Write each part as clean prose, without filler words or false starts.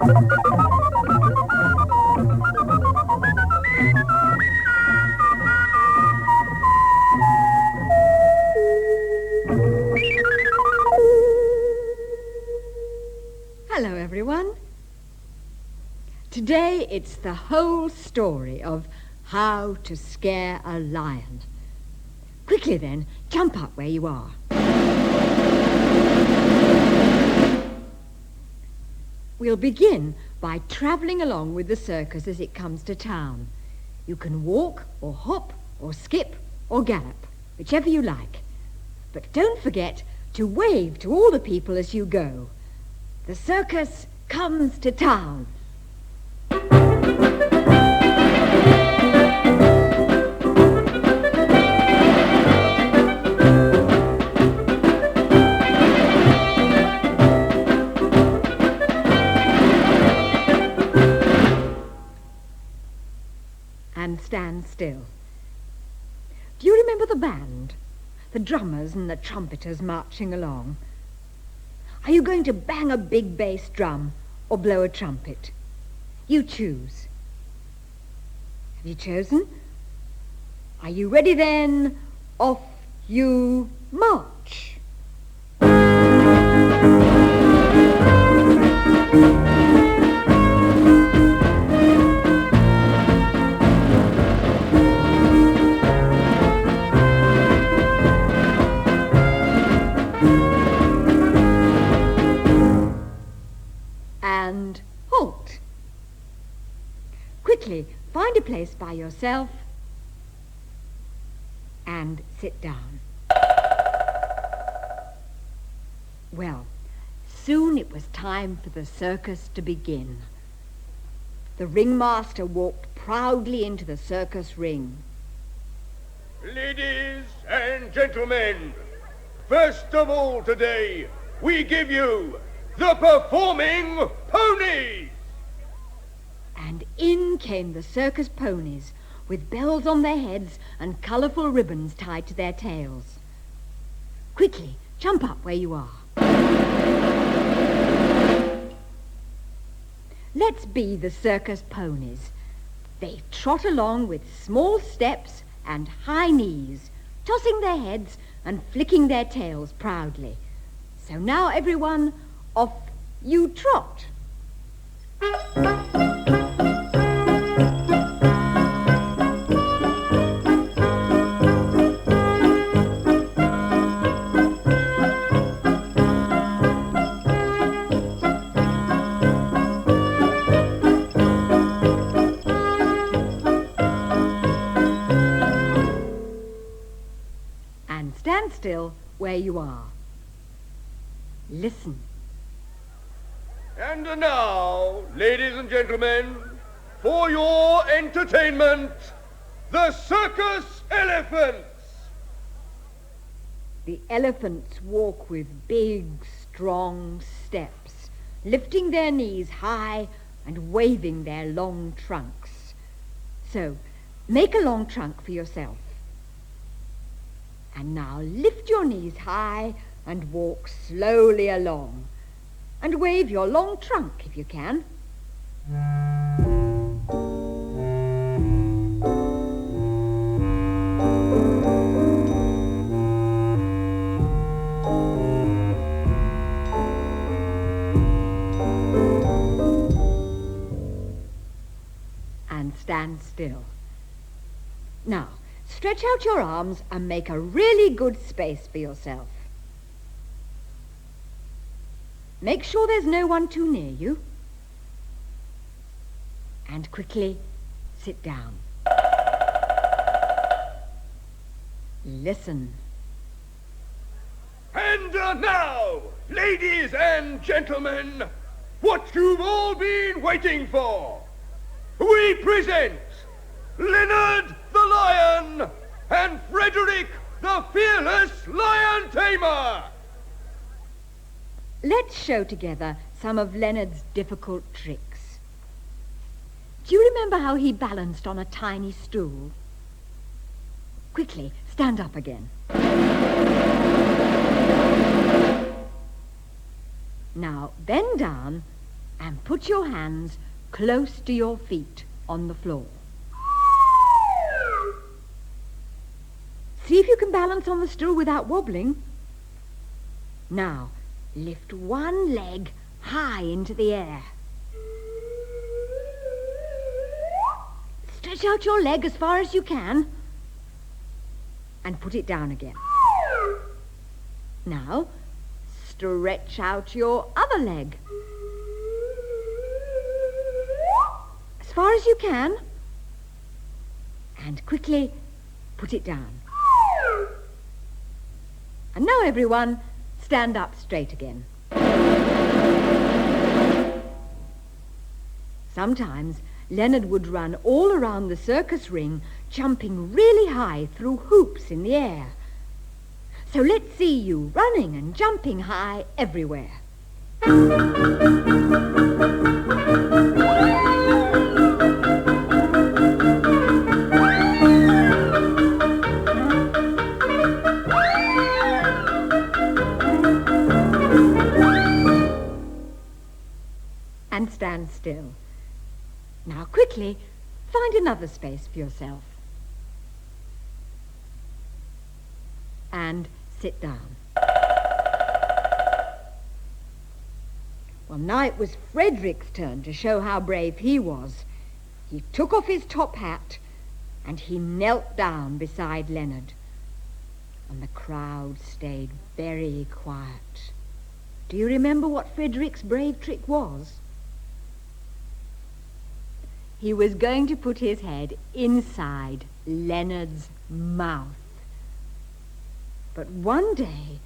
Hello, everyone. Today it's the whole story of how to scare a lion. Quickly then, jump up where you are. We'll begin by travelling along with the circus as it comes to town. You can walk or hop or skip or gallop, whichever you like. But don't forget to wave to all the people as you go. The circus comes to town. And stand still. Do you remember the band? The drummers and the trumpeters marching along? Are you going to bang a big bass drum or blow a trumpet? You choose. Have you chosen? Are you ready then? Off you march. And halt. Quickly, find a place by yourself and sit down. Well, soon it was time for the circus to begin. The ringmaster walked proudly into the circus ring. Ladies and gentlemen, first of all today, we give you the performing ponies! And in came the circus ponies, with bells on their heads and colourful ribbons tied to their tails. Quickly, jump up where you are. Let's be the circus ponies. They trot along with small steps and high knees, tossing their heads and flicking their tails proudly. So now, everyone, off you trot. And stand still where you are. Listen. And now, ladies and gentlemen, for your entertainment, the Circus Elephants! The elephants walk with big, strong steps, lifting their knees high and waving their long trunks. So, make a long trunk for yourself. And now lift your knees high and walk slowly along. And wave your long trunk if you can. And stand still. Now, stretch out your arms and make a really good space for yourself. Make sure there's no one too near you. And quickly sit down. Listen. And now, ladies and gentlemen, what you've all been waiting for. We present Leonard the Lion and Frederick the Fearless Lion Tamer. Let's show together some of Leonard's difficult tricks. Do you remember how he balanced on a tiny stool? Quickly, stand up again. Now, bend down and put your hands close to your feet on the floor. See if you can balance on the stool without wobbling. Now, lift one leg high into the air. Stretch out your leg as far as you can and put it down again. Now, stretch out your other leg as far as you can and quickly put it down. And now everyone, stand up straight again. Sometimes Leonard would run all around the circus ring, jumping really high through hoops in the air. So let's see you running and jumping high everywhere. And stand still. Now quickly, find another space for yourself. And sit down. Well, now it was Frederick's turn to show how brave he was. He took off his top hat and he knelt down beside Leonard. And the crowd stayed very quiet. Do you remember what Frederick's brave trick was? He was going to put his head inside Leonard's mouth. But one day,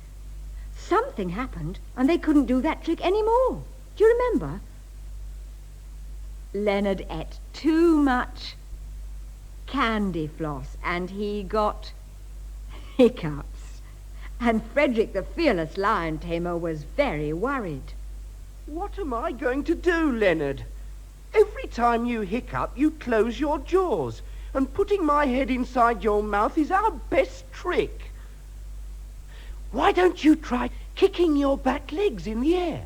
something happened and they couldn't do that trick anymore. Do you remember? Leonard ate too much candy floss and he got hiccups. And Frederick, the fearless lion tamer, was very worried. What am I going to do, Leonard? Every time you hiccup, you close your jaws, and putting my head inside your mouth is our best trick. Why don't you try kicking your back legs in the air?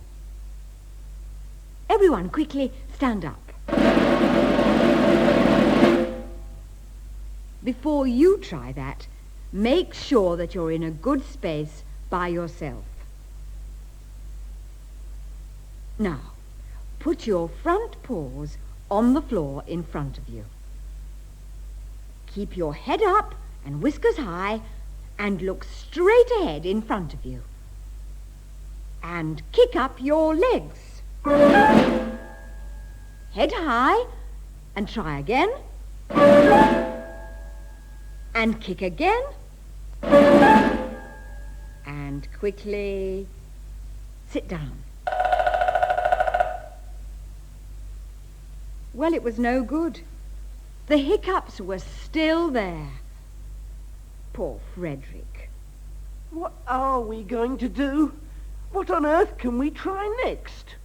Everyone quickly stand up. Before you try that, make sure that you're in a good space by yourself. Now, put your front paws on the floor in front of you. Keep your head up and whiskers high and look straight ahead in front of you. And kick up your legs. Head high and try again. And kick again. And quickly sit down. Well, it was no good. The hiccups were still there. Poor Frederick. What are we going to do? What on earth can we try next?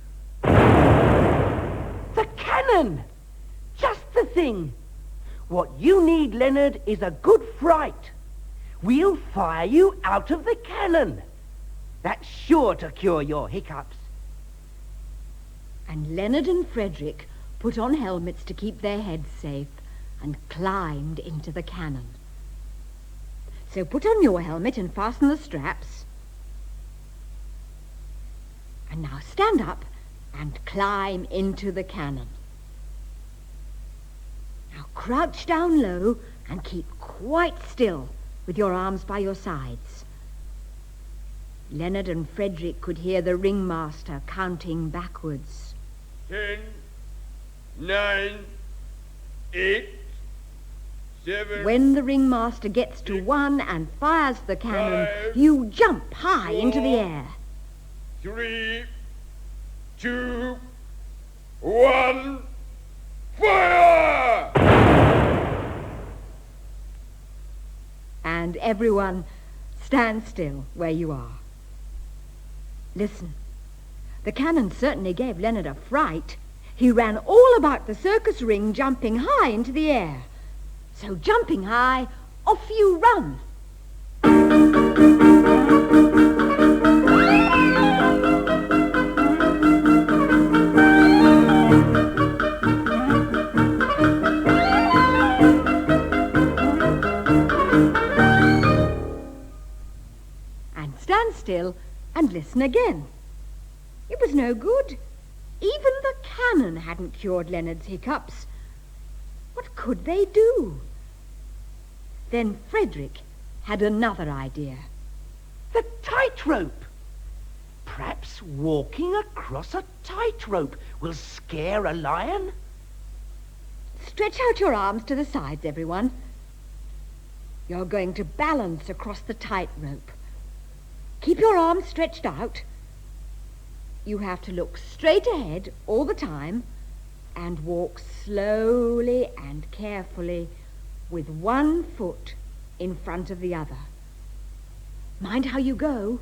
The cannon! Just the thing. What you need, Leonard, is a good fright. We'll fire you out of the cannon. That's sure to cure your hiccups. And Leonard and Frederick put on helmets to keep their heads safe and climbed into the cannon. So put on your helmet and fasten the straps. And now stand up and climb into the cannon. Now crouch down low and keep quite still with your arms by your sides. Leonard and Frederick could hear the ringmaster counting backwards. 10, 9, 8, 7... When the ringmaster gets to 1 and fires the cannon, 5, you jump high into the air. 3, 2, 1, fire! And everyone stand still where you are. Listen, the cannon certainly gave Leonard a fright. He ran all about the circus ring, jumping high into the air. So jumping high, off you run. and listen again. It was no good. Even the cannon hadn't cured Leonard's hiccups. What could they do? Then Frederick had another idea. The tightrope! Perhaps walking across a tightrope will scare a lion? Stretch out your arms to the sides, everyone. You're going to balance across the tightrope. Keep your arms stretched out. You have to look straight ahead all the time and walk slowly and carefully with one foot in front of the other. Mind how you go.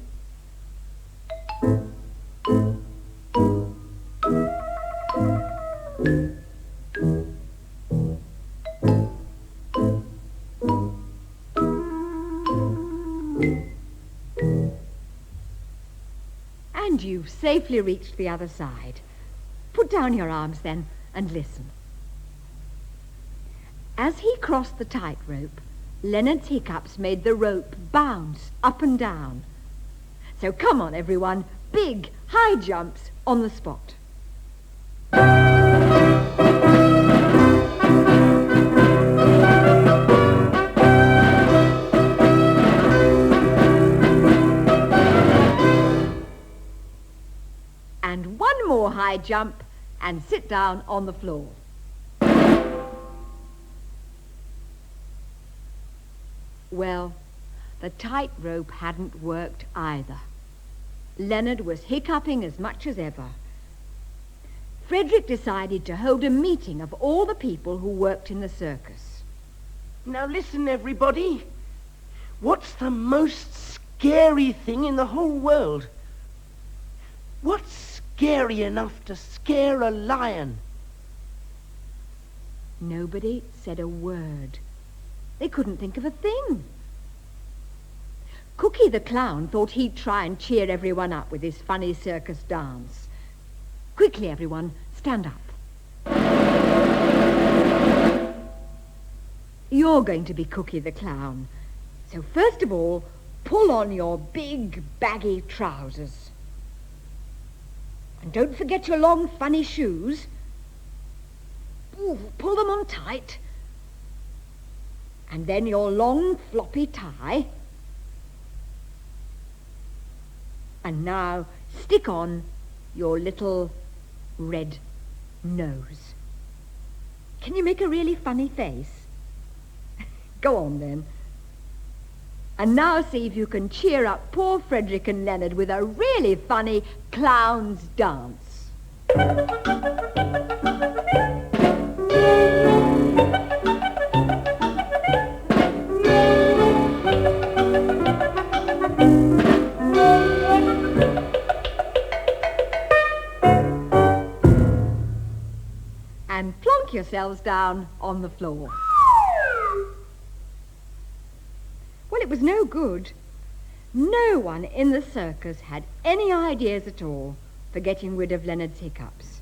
And you've safely reached the other side. Put down your arms then and listen. As he crossed the tightrope, Leonard's hiccups made the rope bounce up and down. So come on, everyone, big, high jumps on the spot. And one more high jump and sit down on the floor. Well, the tightrope hadn't worked either. Leonard was hiccuping as much as ever. Frederick decided to hold a meeting of all the people who worked in the circus. Now listen, everybody. What's the most scary thing in the whole world? What's scary enough to scare a lion? Nobody said a word. They couldn't think of a thing. Cookie the clown thought he'd try and cheer everyone up with his funny circus dance. Quickly, everyone, stand up. You're going to be Cookie the clown. So first of all, pull on your big, baggy trousers. And don't forget your long, funny shoes. Ooh, pull them on tight. And then your long, floppy tie. And now stick on your little red nose. Can you make a really funny face? Go on then. And now see if you can cheer up poor Frederick and Leonard with a really funny clown's dance. And plonk yourselves down on the floor. Well, it was no good. No one in the circus had any ideas at all for getting rid of Leonard's hiccups.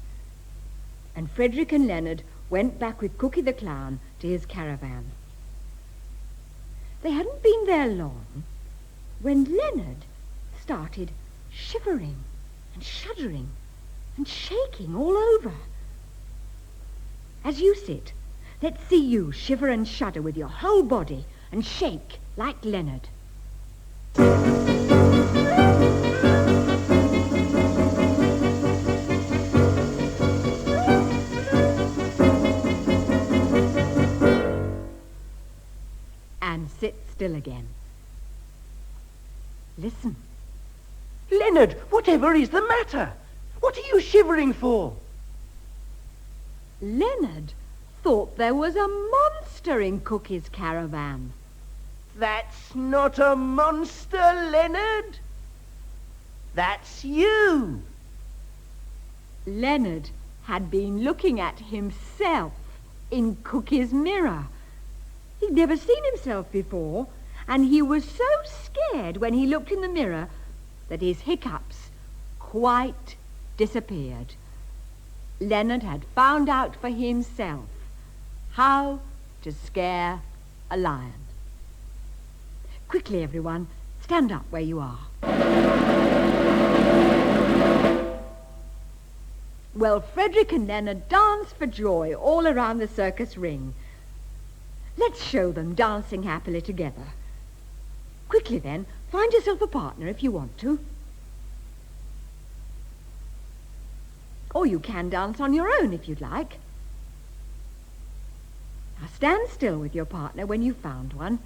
And Frederick and Leonard went back with Cookie the Clown to his caravan. They hadn't been there long when Leonard started shivering and shuddering and shaking all over. As you sit, let's see you shiver and shudder with your whole body and shake like Leonard. And sit still again. Listen. Leonard, whatever is the matter? What are you shivering for? Leonard thought there was a monster in Cookie's caravan. That's not a monster, Leonard. That's you. Leonard had been looking at himself in Cookie's mirror. He'd never seen himself before, and he was so scared when he looked in the mirror that his hiccups quite disappeared. Leonard had found out for himself how to scare a lion. Quickly, everyone, stand up where you are. Well, Frederick and Leonard dance for joy all around the circus ring. Let's show them dancing happily together. Quickly then, find yourself a partner if you want to. Or you can dance on your own if you'd like. Now stand still with your partner when you've found one.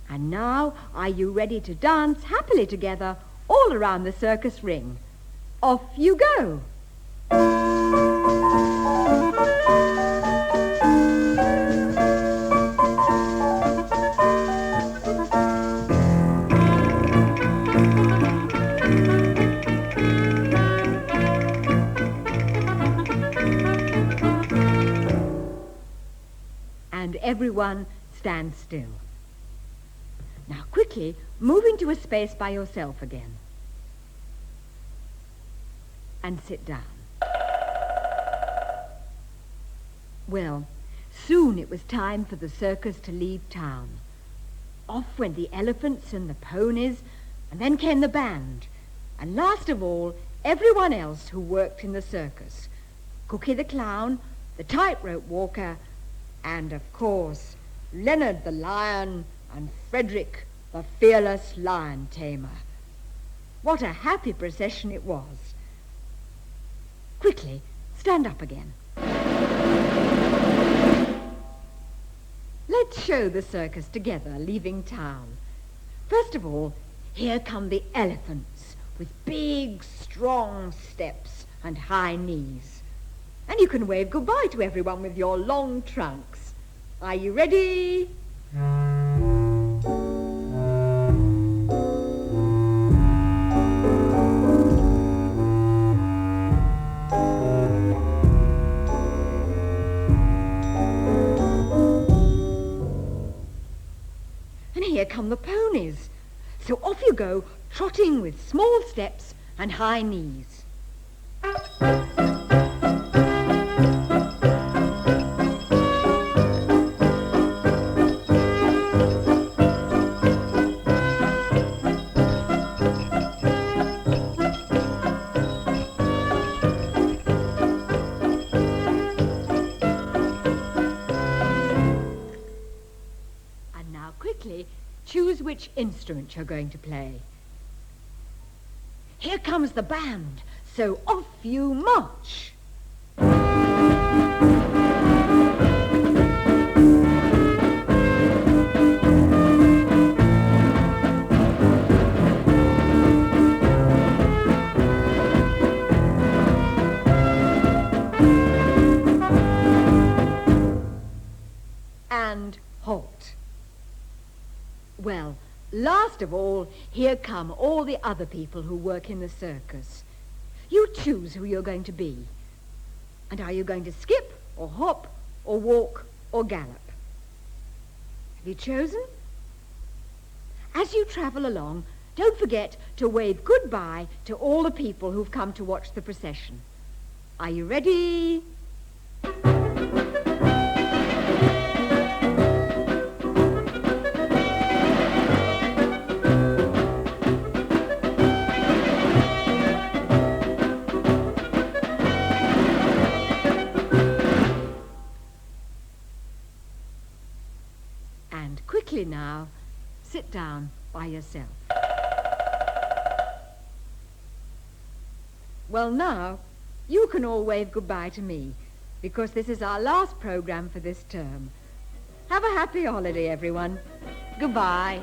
And now, are you ready to dance happily together all around the circus ring? Off you go! And everyone stand still. Now quickly, move into a space by yourself again. And sit down. Well, soon it was time for the circus to leave town. Off went the elephants and the ponies, and then came the band, and last of all, everyone else who worked in the circus. Cookie the clown, the tightrope walker, and of course, Leonard the Lion and Frederick the fearless lion tamer. What a happy procession it was. Quickly, stand up again. Let's show the circus together leaving town. First of all, here come the elephants with big, strong steps and high knees. And you can wave goodbye to everyone with your long trunks. Are you ready? And here come the ponies. So off you go, trotting with small steps and high knees. Choose which instrument you're going to play. Here comes the band, so off you march. And halt. Well, last of all, here come all the other people who work in the circus. You choose who you're going to be. And are you going to skip, or hop, or walk, or gallop? Have you chosen? As you travel along, don't forget to wave goodbye to all the people who've come to watch the procession. Are you ready? And quickly now, sit down by yourself. Well now, you can all wave goodbye to me, because this is our last program for this term. Have a happy holiday, everyone. Goodbye.